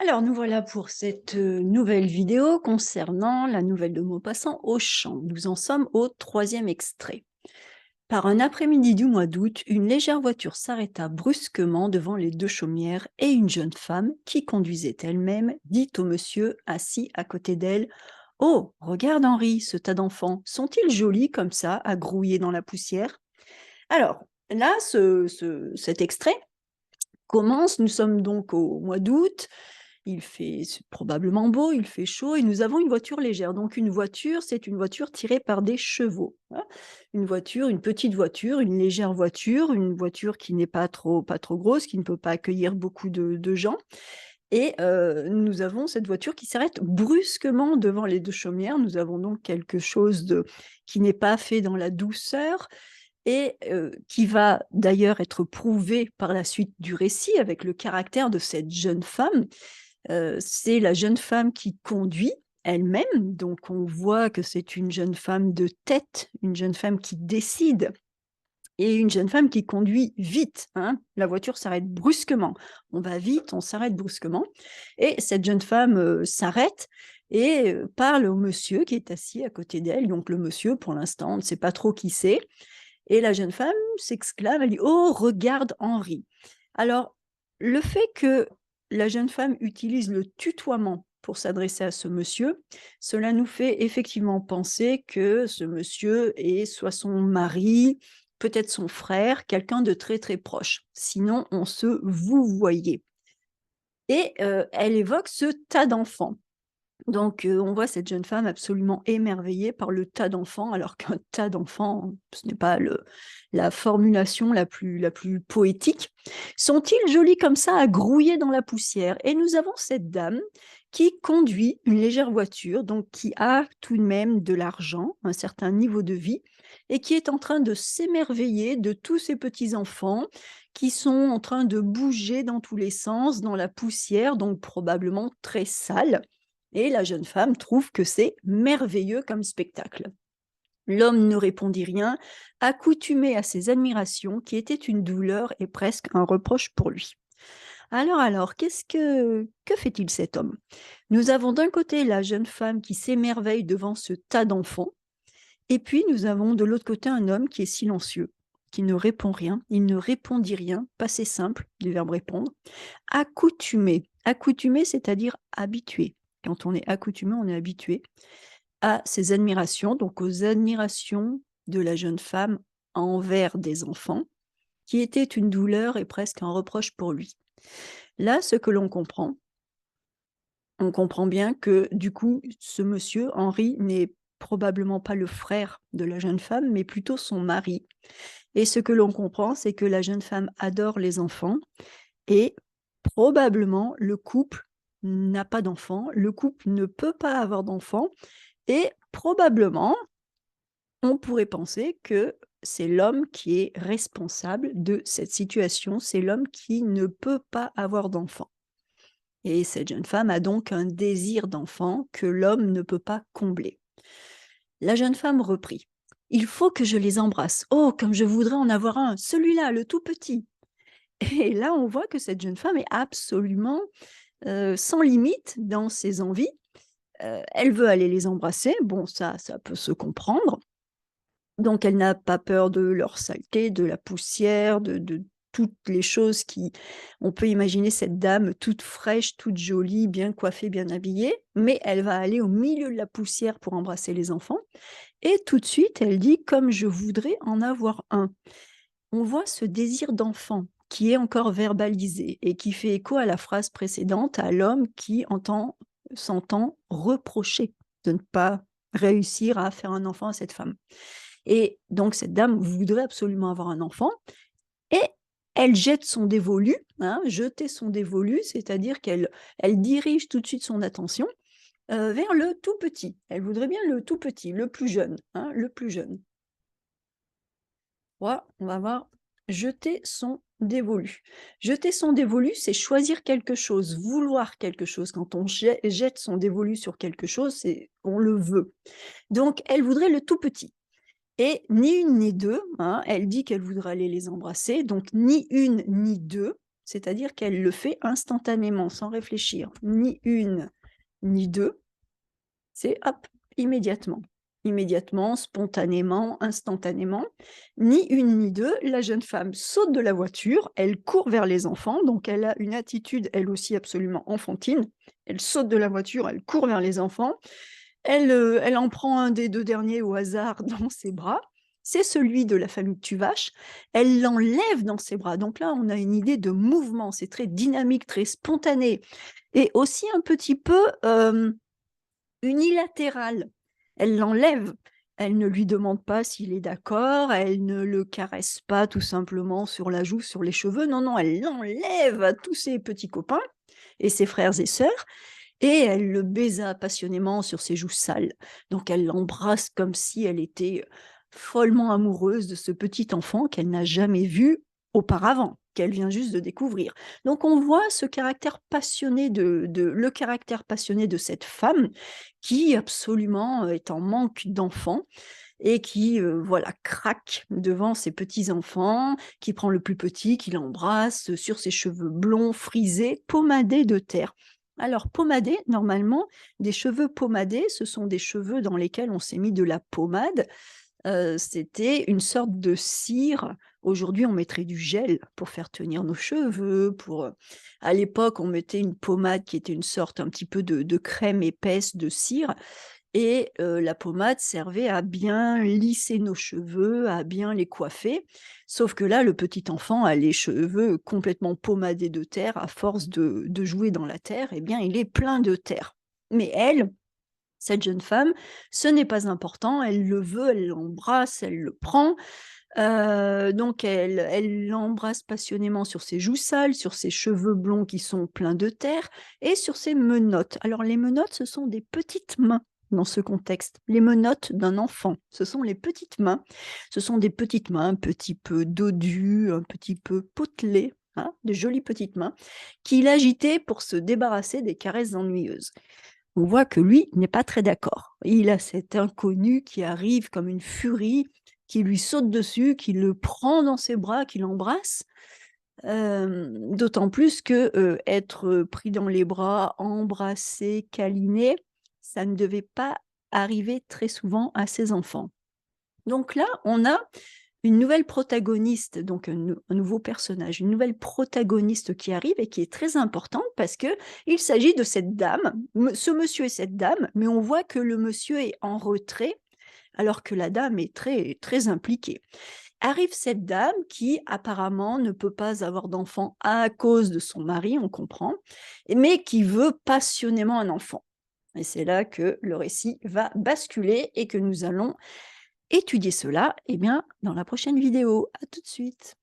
Alors, nous voilà pour cette nouvelle vidéo concernant la nouvelle de Maupassant Auchan. Nous en sommes au troisième extrait. Par un après-midi du mois d'août, une légère voiture s'arrêta brusquement devant les deux chaumières et une jeune femme, qui conduisait elle-même, dit au monsieur assis à côté d'elle: «Oh, regarde Henri, ce tas d'enfants, sont-ils jolis comme ça, à grouiller dans la poussière?» Alors, là, cet extrait commence, nous sommes donc au mois d'août, c'est probablement beau, il fait chaud et nous avons une voiture légère. Donc une voiture, c'est une voiture tirée par des chevaux, hein. Une voiture, une petite voiture, une légère voiture, une voiture qui n'est pas trop grosse, qui ne peut pas accueillir beaucoup de gens et nous avons cette voiture qui s'arrête brusquement devant les 2 chaumières. Nous avons donc quelque chose de qui n'est pas fait dans la douceur et qui va d'ailleurs être prouvé par la suite du récit avec le caractère de cette jeune femme. C'est la jeune femme qui conduit elle-même, donc on voit que c'est une jeune femme de tête, une jeune femme qui décide et une jeune femme qui conduit vite, hein. La voiture s'arrête brusquement. On va vite, on s'arrête brusquement et cette jeune femme, s'arrête et parle au monsieur qui est assis à côté d'elle. Donc le monsieur, pour l'instant, on ne sait pas trop qui c'est et la jeune femme s'exclame, elle dit: «Oh, regarde Henri!» Alors, le fait que la jeune femme utilise le tutoiement pour s'adresser à ce monsieur, cela nous fait effectivement penser que ce monsieur est soit son mari, peut-être son frère, quelqu'un de très, très proche. Sinon, on se vouvoyait et elle évoque ce tas d'enfants. Donc, on voit cette jeune femme absolument émerveillée par le tas d'enfants, alors qu'un tas d'enfants, ce n'est pas la formulation la plus poétique. Sont-ils jolis comme ça à grouiller dans la poussière? Et nous avons cette dame qui conduit une légère voiture, donc qui a tout de même de l'argent, un certain niveau de vie et qui est en train de s'émerveiller de tous ces petits enfants qui sont en train de bouger dans tous les sens, dans la poussière, donc probablement très sale et la jeune femme trouve que c'est merveilleux comme spectacle. L'homme ne répondit rien, accoutumé à ces admirations qui étaient une douleur et presque un reproche pour lui. Alors, que fait-il cet homme? Nous avons d'un côté la jeune femme qui s'émerveille devant ce tas d'enfants, et puis nous avons de l'autre côté un homme qui est silencieux, qui ne répond rien, il ne répondit rien, passé simple du verbe répondre, accoutumé. Accoutumé, c'est-à-dire habitué. Quand on est accoutumé, on est habitué à ces admirations, donc aux admirations de la jeune femme envers des enfants, qui étaient une douleur et presque un reproche pour lui. Là, ce que l'on comprend, on comprend bien que du coup, ce monsieur, Henri, n'est probablement pas le frère de la jeune femme, mais plutôt son mari. Et ce que l'on comprend, c'est que la jeune femme adore les enfants et probablement le couple n'a pas d'enfant, le couple ne peut pas avoir d'enfant et probablement, on pourrait penser que c'est l'homme qui est responsable de cette situation, c'est l'homme qui ne peut pas avoir d'enfant. Et cette jeune femme a donc un désir d'enfant que l'homme ne peut pas combler. La jeune femme reprit: «Il faut que je les embrasse. Oh, comme je voudrais en avoir un, celui-là, le tout petit!» Et là, on voit que cette jeune femme est absolument, sans limite dans ses envies. Elle veut aller les embrasser, bon ça peut se comprendre. Donc elle n'a pas peur de leur saleté, de la poussière, de toutes les choses qui on peut imaginer cette dame toute fraîche, toute jolie, bien coiffée, bien habillée, mais elle va aller au milieu de la poussière pour embrasser les enfants et tout de suite elle dit: «Comme je voudrais en avoir un». On voit ce désir d'enfant qui est encore verbalisé et qui fait écho à la phrase précédente, à l'homme qui s'entend reprocher de ne pas réussir à faire un enfant à cette femme. Et donc cette dame voudrait absolument avoir un enfant et elle jette son dévolu, hein, jeter son dévolu, c'est-à-dire qu'elle dirige tout de suite son attention, vers le tout petit. Elle voudrait bien le tout petit, le plus jeune, hein, le plus jeune. Voilà, on va voir jeter son dévolu. Jeter son dévolu, c'est choisir quelque chose, vouloir quelque chose. Quand on jette son dévolu sur quelque chose, c'est on le veut. Donc elle voudrait le tout petit. Et ni une ni deux, hein, elle dit qu'elle voudrait aller les embrasser, donc ni une ni deux, c'est-à-dire qu'elle le fait instantanément, sans réfléchir. Ni une, ni deux, c'est hop, immédiatement. Immédiatement, spontanément, instantanément. Ni une ni deux, la jeune femme saute de la voiture, elle court vers les enfants, donc elle a une attitude, elle aussi, absolument enfantine. Elle saute de la voiture, elle court vers les enfants, elle en prend un des 2 derniers au hasard dans ses bras. C'est celui de la famille Tuvache. Elle l'enlève dans ses bras. Donc là, on a une idée de mouvement. C'est très dynamique, très spontané et aussi un petit peu, unilatéral. Elle l'enlève. Elle ne lui demande pas s'il est d'accord, elle ne le caresse pas tout simplement sur la joue, sur les cheveux. Non, non, elle l'enlève à tous ses petits copains et ses frères et sœurs et elle le baisa passionnément sur ses joues sales. Donc elle l'embrasse comme si elle était follement amoureuse de ce petit enfant qu'elle n'a jamais vu auparavant, qu'elle vient juste de découvrir. Donc on voit ce caractère passionné le caractère passionné de cette femme qui absolument est en manque d'enfants et qui voilà craque devant ses petits-enfants, qui prend le plus petit, qui l'embrasse sur ses cheveux blonds, frisés, pommadés de terre. Alors pommadés, normalement, des cheveux pommadés, ce sont des cheveux dans lesquels on s'est mis de la pommade. C'était une sorte de cire. Aujourd'hui, on mettrait du gel pour faire tenir nos cheveux, à l'époque, on mettait une pommade qui était une sorte un petit peu de crème épaisse de cire et la pommade servait à bien lisser nos cheveux, à bien les coiffer. Sauf que là, le petit enfant a les cheveux complètement pommadés de terre. À force de jouer dans la terre, eh bien, il est plein de terre. Mais elle, cette jeune femme, ce n'est pas important, elle le veut, elle l'embrasse, elle le prend. Donc elle l'embrasse passionnément sur ses joues sales, sur ses cheveux blonds qui sont pleins de terre et sur ses menottes. Alors les menottes, ce sont des petites mains dans ce contexte. Les menottes d'un enfant, ce sont les petites mains. Ce sont des petites mains un petit peu dodues, un petit peu potelées, hein, de jolies petites mains, qu'il agitait pour se débarrasser des caresses ennuyeuses. On voit que lui n'est pas très d'accord. Il a cet inconnu qui arrive comme une furie, qui lui saute dessus, qui le prend dans ses bras, qui l'embrasse. D'autant plus que être pris dans les bras, embrassé, câliné, ça ne devait pas arriver très souvent à ses enfants. Donc là, on a une nouvelle protagoniste, donc un nouveau personnage, une nouvelle protagoniste qui arrive et qui est très importante parce que il s'agit de cette dame, ce monsieur et cette dame, mais on voit que le monsieur est en retrait alors que la dame est très, très impliquée. Arrive cette dame qui apparemment ne peut pas avoir d'enfant à cause de son mari, on comprend, mais qui veut passionnément un enfant. Et c'est là que le récit va basculer et que nous allons étudier cela, eh bien, dans la prochaine vidéo. À tout de suite.